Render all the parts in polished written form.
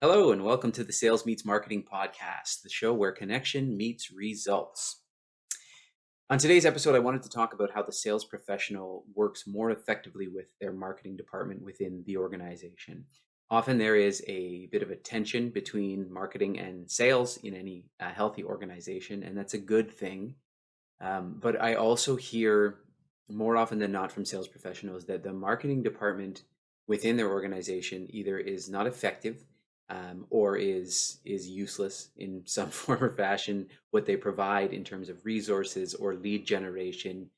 Hello, and welcome to the Sales Meets Marketing podcast, the show where connection meets results. On today's episode, I wanted to talk about how the sales professional works more effectively with their marketing department within the organization. Often there is a bit of a tension between marketing and sales in any healthy organization, and that's a good thing. But I also hear more often than not from sales professionals that the marketing department within their organization either is not effective or is useless in some form or fashion. What they provide in terms of resources or lead generation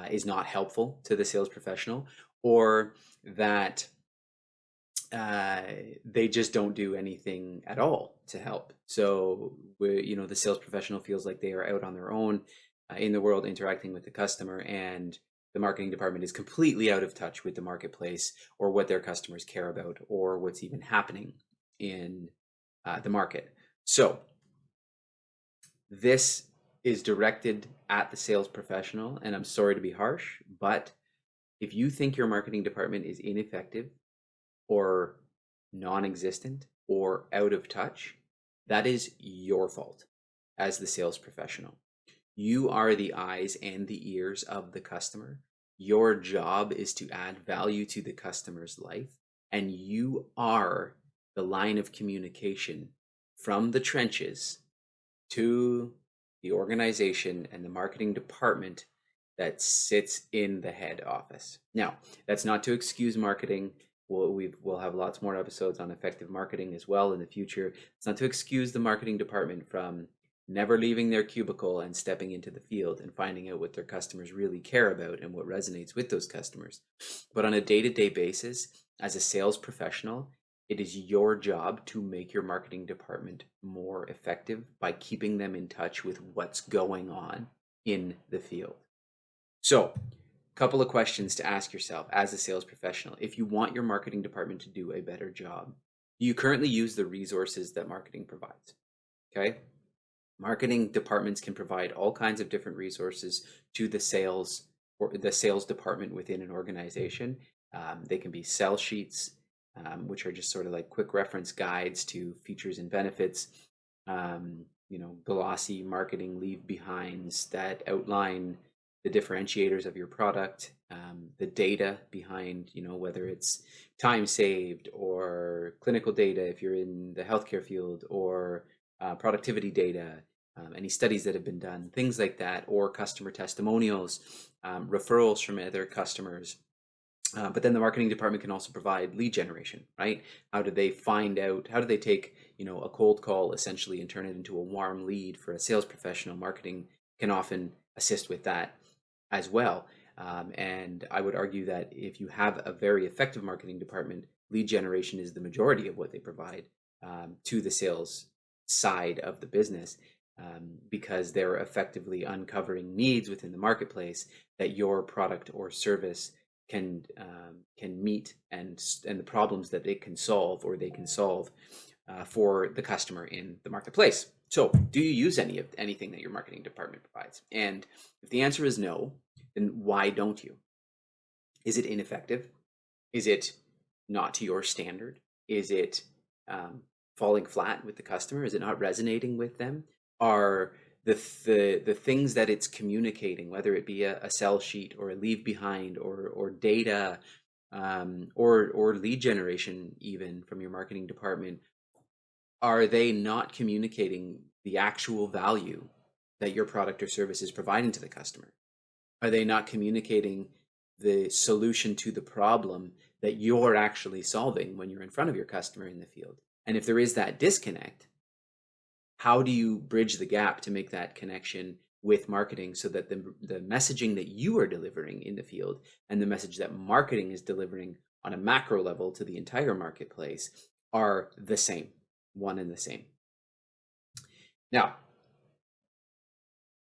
is not helpful to the sales professional, or that uh, they just don't do anything at all to help. So, the sales professional feels like they are out on their own in the world interacting with the customer, and the marketing department is completely out of touch with the marketplace or what their customers care about or what's even happening in the market. So, this is directed at the sales professional, and I'm sorry to be harsh, but if you think your marketing department is ineffective or non-existent or out of touch, that is your fault as the sales professional. You are the eyes and the ears of the customer. Your job is to add value to the customer's life, and you are the line of communication from the trenches to the organization and the marketing department that sits in the head office. Now, that's not to excuse marketing. We'll have lots more episodes on effective marketing as well in the future. It's not to excuse the marketing department from never leaving their cubicle and stepping into the field and finding out what their customers really care about and what resonates with those customers. But on a day-to-day basis, as a sales professional, it is your job to make your marketing department more effective by keeping them in touch with what's going on in the field. So, couple of questions to ask yourself as a sales professional. If you want your marketing department to do a better job, do you currently use the resources that marketing provides? Okay. Marketing departments can provide all kinds of different resources to the sales or the sales department within an organization. They can be sell sheets, which are just sort of like quick reference guides to features and benefits. Glossy marketing leave behinds that outline the differentiators of your product, the data behind, whether it's time saved or clinical data if you're in the healthcare field, or productivity data, any studies that have been done, things like that, or customer testimonials, referrals from other customers. But then the marketing department can also provide lead generation, right? How do they find out, how do they take, a cold call essentially and turn it into a warm lead for a sales professional? Marketing can often assist with that as well. And I would argue that if you have a very effective marketing department, lead generation is the majority of what they provide to the sales side of the business, because they're effectively uncovering needs within the marketplace that your product or service can meet, and the problems that they can solve for the customer in the marketplace. So, do you use anything that your marketing department provides? And if the answer is no, then why don't you? Is it ineffective? Is it not to your standard? Is it falling flat with the customer? Is it not resonating with them? Are the things that it's communicating, whether it be a sell sheet or a leave behind or data, or lead generation even from your marketing department, are they not communicating the actual value that your product or service is providing to the customer? Are they not communicating the solution to the problem that you're actually solving when you're in front of your customer in the field? And if there is that disconnect, how do you bridge the gap to make that connection with marketing so that the messaging that you are delivering in the field and the message that marketing is delivering on a macro level to the entire marketplace are the same, one and the same? Now,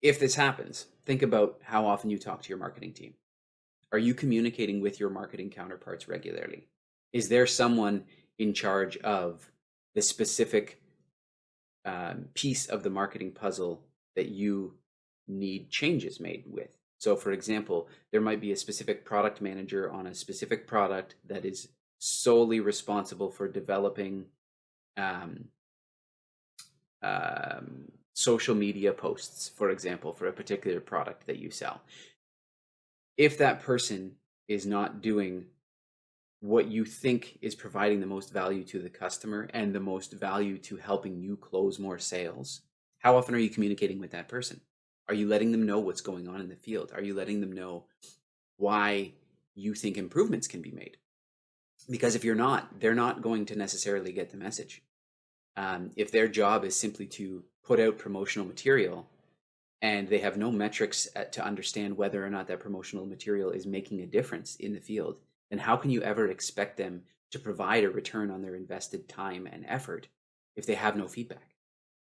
if this happens, think about how often you talk to your marketing team. Are you communicating with your marketing counterparts regularly? Is there someone in charge of the specific piece of the marketing puzzle that you need changes made with? So, for example, there might be a specific product manager on a specific product that is solely responsible for developing um, social media posts, for example, for a particular product that you sell. If that person is not doing what you think is providing the most value to the customer and the most value to helping you close more sales, how often are you communicating with that person? Are you letting them know what's going on in the field? Are you letting them know why you think improvements can be made? Because if you're not, they're not going to necessarily get the message. If their job is simply to put out promotional material and they have no metrics to understand whether or not that promotional material is making a difference in the field, then how can you ever expect them to provide a return on their invested time and effort if they have no feedback,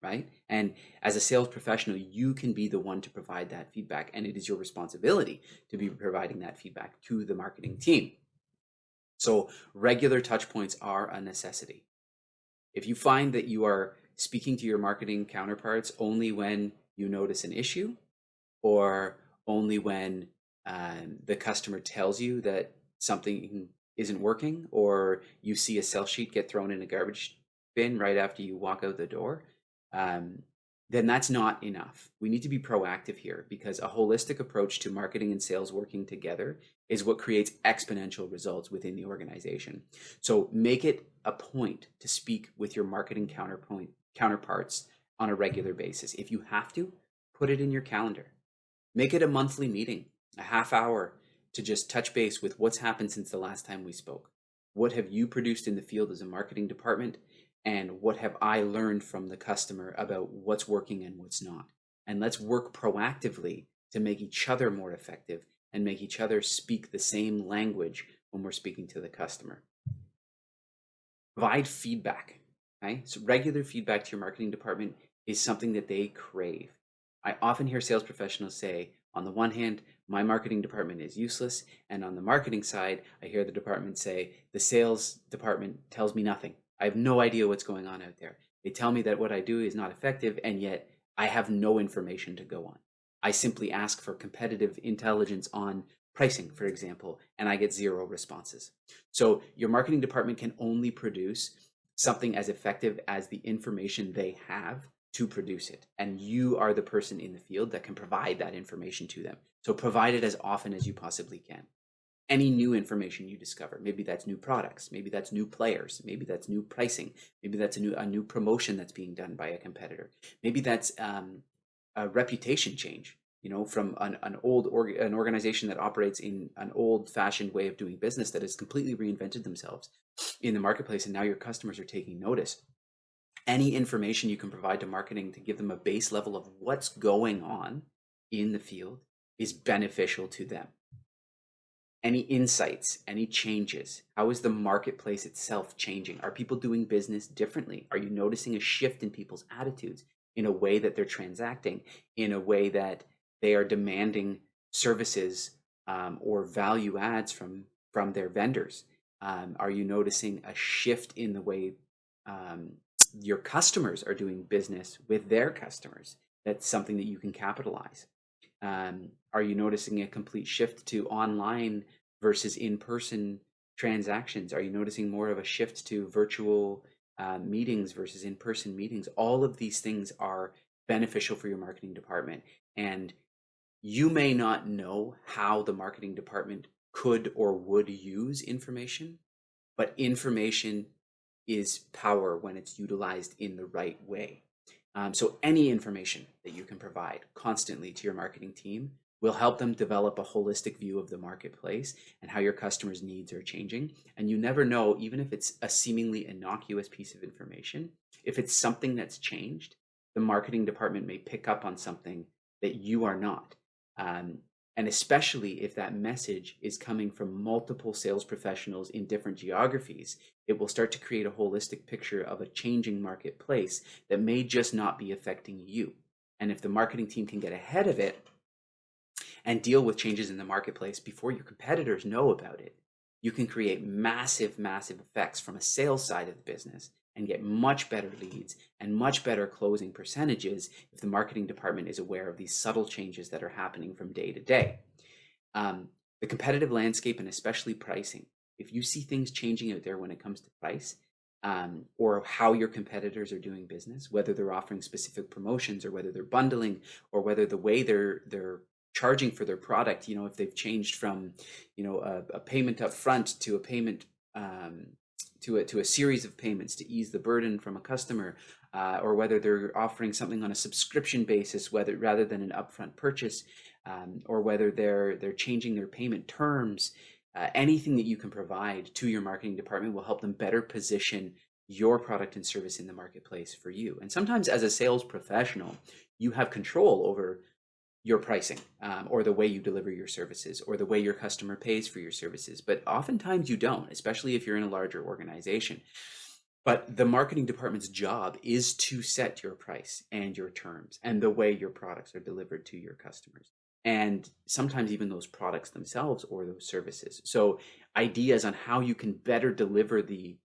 right? And as a sales professional, you can be the one to provide that feedback, and it is your responsibility to be providing that feedback to the marketing team. So regular touch points are a necessity. If you find that you are speaking to your marketing counterparts only when you notice an issue, or only when the customer tells you that something isn't working, or you see a sell sheet get thrown in a garbage bin right after you walk out the door, then that's not enough. We need to be proactive here, because a holistic approach to marketing and sales working together is what creates exponential results within the organization. So make it a point to speak with your marketing counterparts on a regular basis. If you have to, put it in your calendar. Make it a monthly meeting, a half hour, to just touch base with what's happened since the last time we spoke. What have you produced in the field as a marketing department? And what have I learned from the customer about what's working and what's not? And let's work proactively to make each other more effective and make each other speak the same language when we're speaking to the customer. Provide feedback. Okay? So regular feedback to your marketing department is something that they crave. I often hear sales professionals say, on the one hand, my marketing department is useless. And on the marketing side, I hear the department say, the sales department tells me nothing. I have no idea what's going on out there. They tell me that what I do is not effective, and yet I have no information to go on. I simply ask for competitive intelligence on pricing, for example, and I get zero responses. So your marketing department can only produce something as effective as the information they have to produce it. And you are the person in the field that can provide that information to them. So provide it as often as you possibly can. Any new information you discover, maybe that's new products, maybe that's new players, maybe that's new pricing, maybe that's a new promotion that's being done by a competitor, maybe that's a reputation change, from an organization that operates in an old-fashioned way of doing business that has completely reinvented themselves in the marketplace, and now your customers are taking notice. Any information you can provide to marketing to give them a base level of what's going on in the field is beneficial to them. Any insights, any changes? How is the marketplace itself changing? Are people doing business differently? Are you noticing a shift in people's attitudes, in a way that they're transacting, in a way that they are demanding services or value adds from their vendors? Are you noticing a shift in the way your customers are doing business with their customers? That's something that you can capitalize. Are you noticing a complete shift to online versus in-person transactions? Are you noticing more of a shift to virtual meetings versus in-person meetings? All of these things are beneficial for your marketing department. And you may not know how the marketing department could or would use information, but information is power when it's utilized in the right way. So any information that you can provide constantly to your marketing team will help them develop a holistic view of the marketplace and how your customers' needs are changing. And you never know, even if it's a seemingly innocuous piece of information, if it's something that's changed, the marketing department may pick up on something that you are not. And especially if that message is coming from multiple sales professionals in different geographies, it will start to create a holistic picture of a changing marketplace that may just not be affecting you. And if the marketing team can get ahead of it and deal with changes in the marketplace before your competitors know about it, you can create massive, massive effects from a sales side of the business and get much better leads and much better closing percentages if the marketing department is aware of these subtle changes that are happening from day to day. The competitive landscape, and especially pricing. If you see things changing out there when it comes to price, or how your competitors are doing business, whether they're offering specific promotions or whether they're bundling or whether the way they're charging for their product, if they've changed from, a payment up front to a payment, to a series of payments to ease the burden from a customer, or whether they're offering something on a subscription basis, whether rather than an upfront purchase, or whether they're changing their payment terms. Anything that you can provide to your marketing department will help them better position your product and service in the marketplace for you. And sometimes as a sales professional, you have control over your pricing, or the way you deliver your services, or the way your customer pays for your services. But oftentimes you don't, especially if you're in a larger organization. But the marketing department's job is to set your price and your terms and the way your products are delivered to your customers. And sometimes even those products themselves or those services. So ideas on how you can better deliver the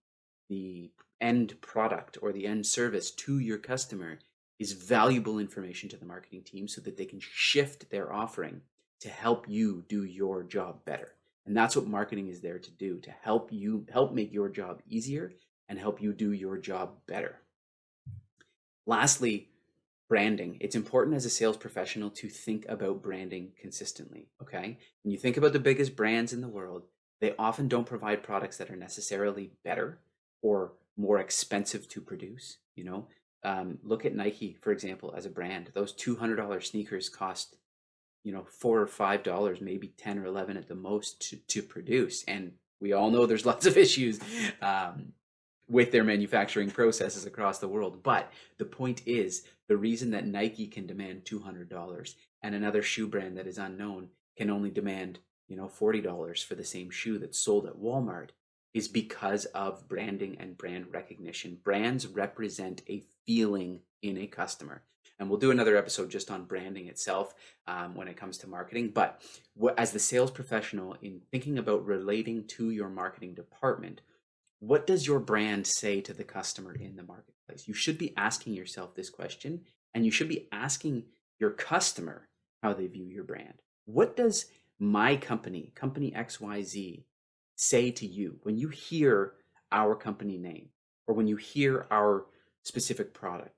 end product or the end service to your customer is valuable information to the marketing team so that they can shift their offering to help you do your job better. And that's what marketing is there to do, to help make your job easier and help you do your job better. Lastly, branding. It's important as a sales professional to think about branding consistently, okay? When you think about the biggest brands in the world, they often don't provide products that are necessarily better or more expensive to produce, Look at Nike, for example, as a brand. Those $200 sneakers cost, $4 or $5, maybe 10 or 11 at the most to produce. And we all know there's lots of issues with their manufacturing processes across the world. But the point is, the reason that Nike can demand $200 and another shoe brand that is unknown can only demand, $40 for the same shoe that's sold at Walmart is because of branding and brand recognition. Brands represent a feeling in a customer. And we'll do another episode just on branding itself when it comes to marketing. But as the sales professional, in thinking about relating to your marketing department, what does your brand say to the customer in the marketplace? You should be asking yourself this question, and you should be asking your customer how they view your brand. What does my company XYZ, say to you when you hear our company name or when you hear our specific product?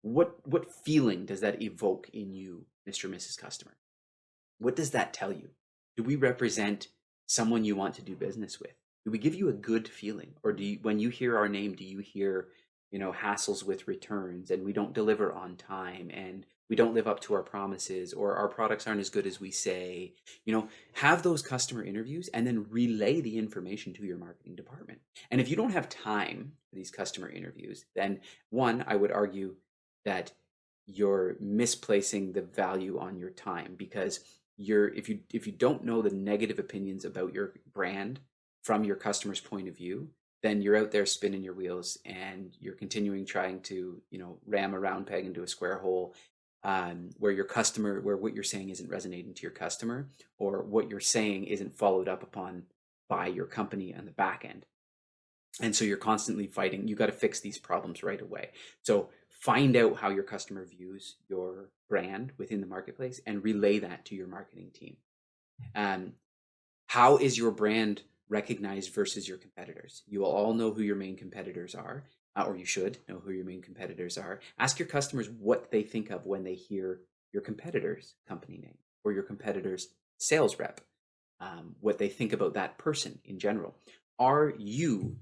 What feeling does that evoke in you, Mr. or Mrs. Customer? What does that tell you? Do we represent someone you want to do business with? Do we give you a good feeling? Or when you hear our name, do you hear, hassles with returns and we don't deliver on time and we don't live up to our promises or our products aren't as good as we say? Have those customer interviews and then relay the information to your marketing department. And if you don't have time for these customer interviews, then one, I would argue that you're misplacing the value on your time, because if you don't know the negative opinions about your brand from your customer's point of view, then you're out there spinning your wheels and you're continuing trying to, ram a round peg into a square hole, where what you're saying isn't resonating to your customer, or what you're saying isn't followed up upon by your company on the back end. And so you're constantly fighting. You got to fix these problems right away. So find out how your customer views your brand within the marketplace and relay that to your marketing team. How is your brand recognized versus your competitors? You will all know who your main competitors are, or you should know who your main competitors are. Ask your customers what they think of when they hear your competitor's company name or your competitor's sales rep, what they think about that person in general. Are you,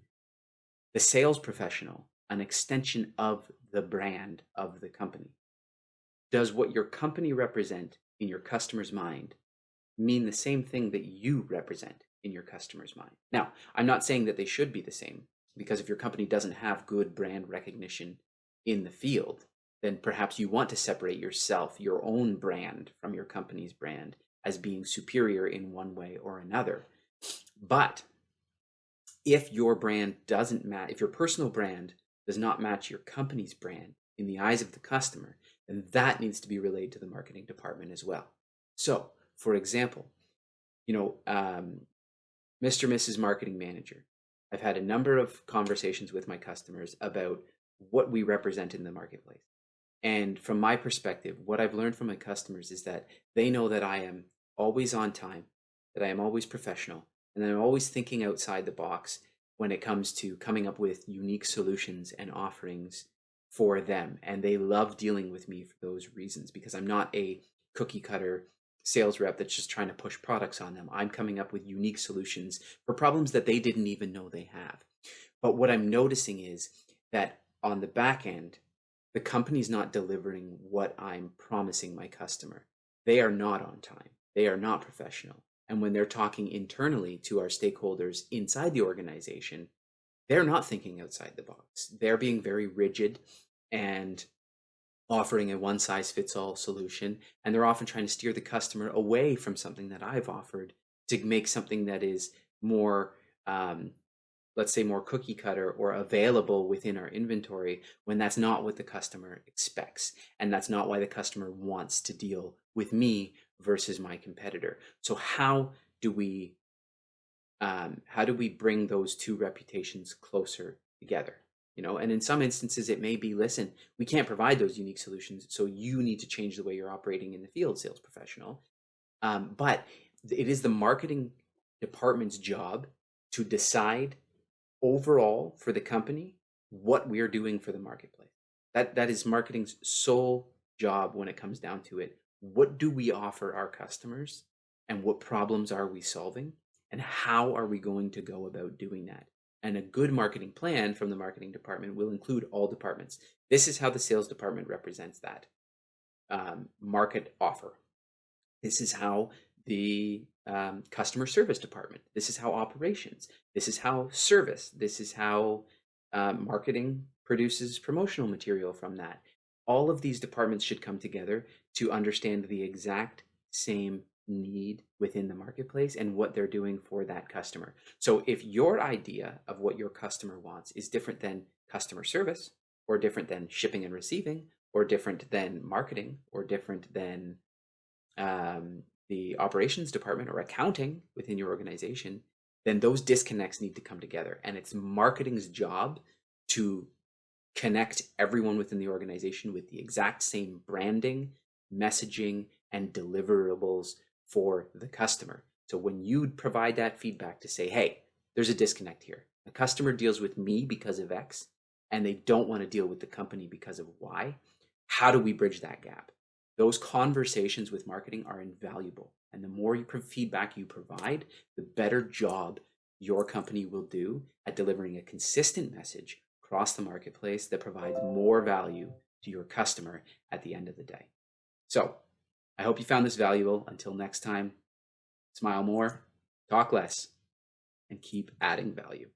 the sales professional, an extension of the brand of the company? Does what your company represent in your customer's mind mean the same thing that you represent in your customer's mind? Now, I'm not saying that they should be the same, because if your company doesn't have good brand recognition in the field, then perhaps you want to separate yourself, your own brand, from your company's brand as being superior in one way or another. But if your brand doesn't match, if your personal brand does not match your company's brand in the eyes of the customer, then that needs to be relayed to the marketing department as well. So, for example, Mr. or Mrs. Marketing Manager, I've had a number of conversations with my customers about what we represent in the marketplace. And from my perspective, what I've learned from my customers is that they know that I am always on time, that I am always professional, and that I'm always thinking outside the box when it comes to coming up with unique solutions and offerings for them. And they love dealing with me for those reasons, because I'm not a cookie cutter sales rep that's just trying to push products on them. I'm coming up with unique solutions for problems that they didn't even know they have. But what I'm noticing is that on the back end, the company's not delivering what I'm promising my customer. They are not on time. They are not professional. And when they're talking internally to our stakeholders inside the organization, they're not thinking outside the box. They're being very rigid and offering a one-size-fits-all solution. And they're often trying to steer the customer away from something that I've offered to make something that is more, let's say, more cookie cutter or available within our inventory, when that's not what the customer expects. And that's not why the customer wants to deal with me versus my competitor. So how do we bring those two reputations closer together? And in some instances it may be, listen, we can't provide those unique solutions, so you need to change the way you're operating in the field, sales professional. But it is the marketing department's job to decide overall for the company what we're doing for the marketplace. That is marketing's sole job when it comes down to it. What do we offer our customers, and what problems are we solving, and how are we going to go about doing that? And a good marketing plan from the marketing department will include all departments. This is how the sales department represents that market offer. This is how the customer service department, this is how operations, this is how service, this is how marketing produces promotional material from that. All of these departments should come together to understand the exact same need within the marketplace and what they're doing for that customer. So if your idea of what your customer wants is different than customer service, or different than shipping and receiving, or different than marketing, or different than the operations department or accounting within your organization, then those disconnects need to come together. And it's marketing's job to connect everyone within the organization with the exact same branding, messaging, and deliverables for the customer. So when you provide that feedback to say, hey, there's a disconnect here. The customer deals with me because of X, and they don't want to deal with the company because of Y. How do we bridge that gap? Those conversations with marketing are invaluable. And the more feedback you provide, the better job your company will do at delivering a consistent message across the marketplace that provides more value to your customer at the end of the day. So I hope you found this valuable. Until next time, smile more, talk less, and keep adding value.